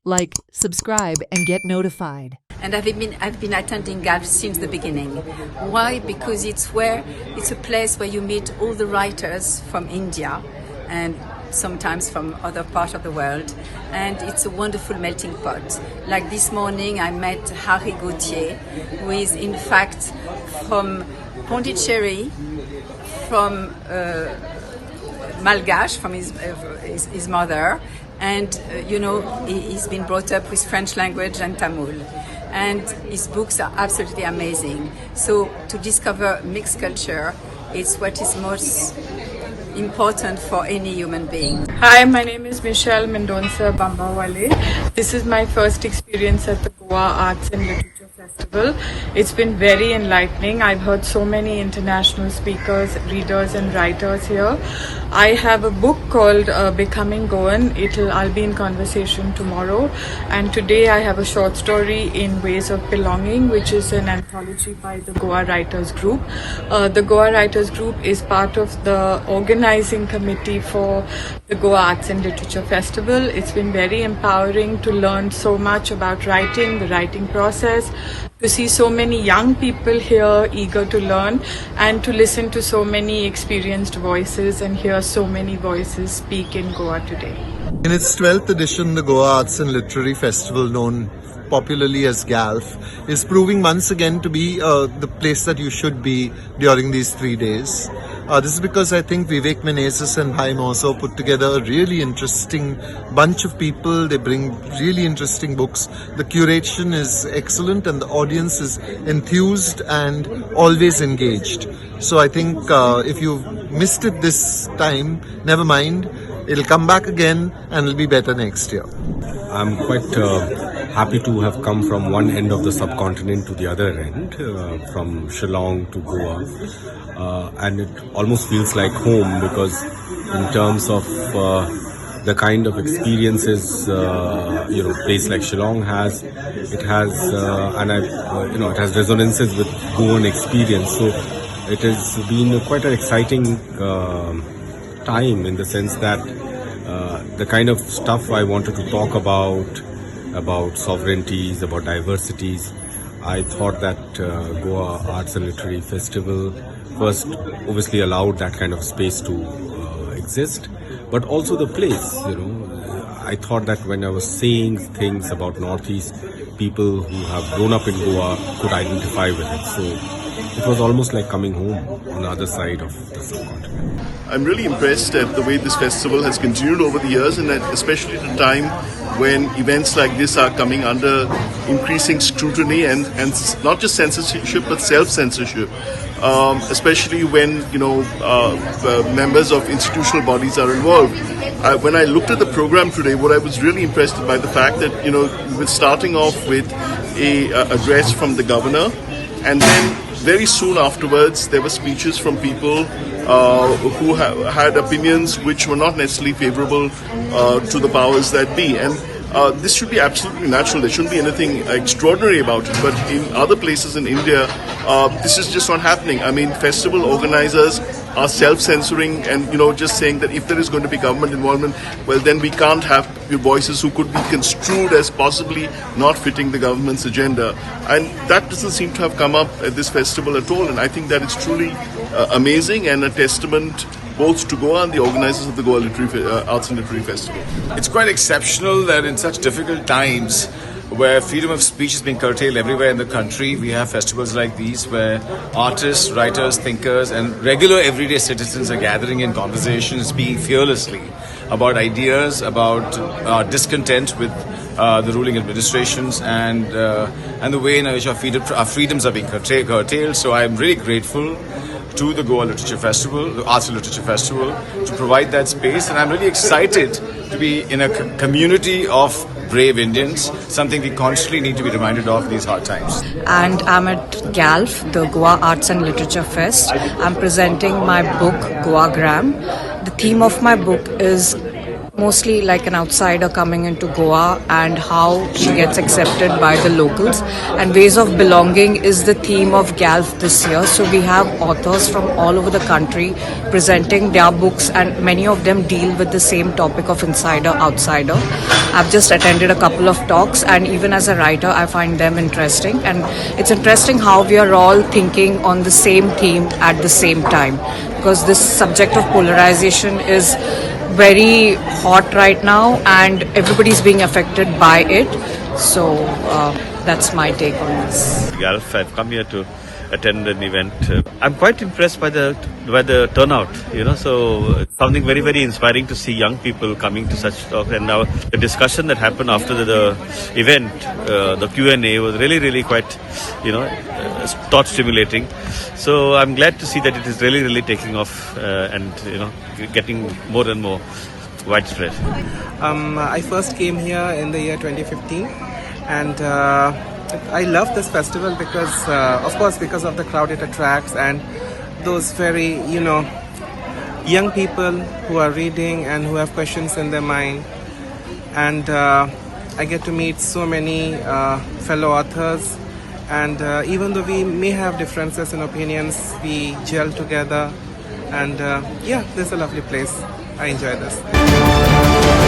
Like, subscribe, and get notified. And I've been attending GALF since the beginning. Why? Because it's a place where you meet all the writers from India and sometimes from other parts of the world, and it's a wonderful melting pot. Like this morning I met Harry Gauthier, who is in fact from Pondicherry, from Malgache, from his mother, and he's been brought up with French language and Tamil, and his books are absolutely amazing. So to discover mixed culture, it's what is most important for any human being. Hi, my name is Michelle Mendonça Bambawale. This is my first experience at the Goa Arts and Literature Festival. It's been very enlightening. I've heard so many international speakers, readers and writers here. I have a book called Becoming Goan. I'll be in conversation tomorrow. And today I have a short story in Ways of Belonging, which is an anthology by the Goa Writers Group. The Goa Writers Group is part of the organizing committee for the Goa Arts and Literature Festival. It's been very empowering to learn so much about writing, the writing process, to see so many young people here eager to learn, and to listen to so many experienced voices and hear so many voices speak in Goa today. In its 12th edition, the Goa Arts and Literary Festival, known popularly as GALF, is proving once again to be the place that you should be during these 3 days. This is because I think Vivek Menezes and Bhai Moso put together a really interesting bunch of people. They bring really interesting books. The curation is excellent and the audience is enthused and always engaged. So I think if you missed it this time, never mind. It'll come back again and it'll be better next year. I'm quite happy to have come from one end of the subcontinent to the other end, from Shillong to Goa, and it almost feels like home, because in terms of the kind of experiences place like Shillong has, it has it has resonances with Goan experience. So it has been quite an exciting time, in the sense that the kind of stuff I wanted to talk about sovereignties, about diversities, I thought that Goa Arts and Literary Festival first obviously allowed that kind of space to exist, but also the place. I thought that when I was saying things about Northeast, people who have grown up in Goa could identify with it. So it was almost like coming home on the other side of the subcontinent. I'm really impressed at the way this festival has continued over the years, and especially at a time when events like this are coming under increasing scrutiny and not just censorship but self-censorship, especially when members of institutional bodies are involved. When I looked at the program today, what I was really impressed by the fact that we're starting off with a address from the governor, and then very soon afterwards there were speeches from people who had opinions which were not necessarily favorable to the powers that be, and this should be absolutely natural. There shouldn't be anything extraordinary about it, but in other places in India this is just not happening. I mean, festival organizers are self-censoring and just saying that if there is going to be government involvement, well, then we can't have voices who could be construed as possibly not fitting the government's agenda, and that doesn't seem to have come up at this festival at all. And I think that is truly amazing and a testament both to Goa and the organizers of the Goa Arts and Literary Festival. It's quite exceptional that in such difficult times, where freedom of speech is being curtailed everywhere in the country, we have festivals like these where artists, writers, thinkers and regular everyday citizens are gathering in conversations, speaking fearlessly about ideas, about discontent with the ruling administrations and the way in which our freedoms are being curtailed. So I'm really grateful to the Goa Literature Festival, the Arts and Literature Festival, to provide that space, and I'm really excited to be in a community of brave Indians, something we constantly need to be reminded of in these hard times. And I'm at GALF, the Goa Arts and Literature Fest. I'm presenting my book, Goagram. The theme of my book is mostly like an outsider coming into Goa and how she gets accepted by the locals. And ways of belonging is the theme of GALF this year. So we have authors from all over the country presenting their books, and many of them deal with the same topic of insider outsider. I've just attended a couple of talks, and even as a writer I find them interesting, and it's interesting how we are all thinking on the same theme at the same time, because this subject of polarization is very hot right now and everybody's being affected by it. So that's my take on this. GALF, I've come here to attend an event. I'm quite impressed by the turnout, so something very, very inspiring to see young people coming to such talk. And now the discussion that happened after the event, the Q&A was really, really quite, thought stimulating. So I'm glad to see that it is really, really taking off and, getting more and more widespread. I first came here in the year 2015, and I love this festival because, of course, because of the crowd it attracts and those very, young people who are reading and who have questions in their mind. And I get to meet so many fellow authors. And even though we may have differences in opinions, we gel together. And this is a lovely place. I enjoy this.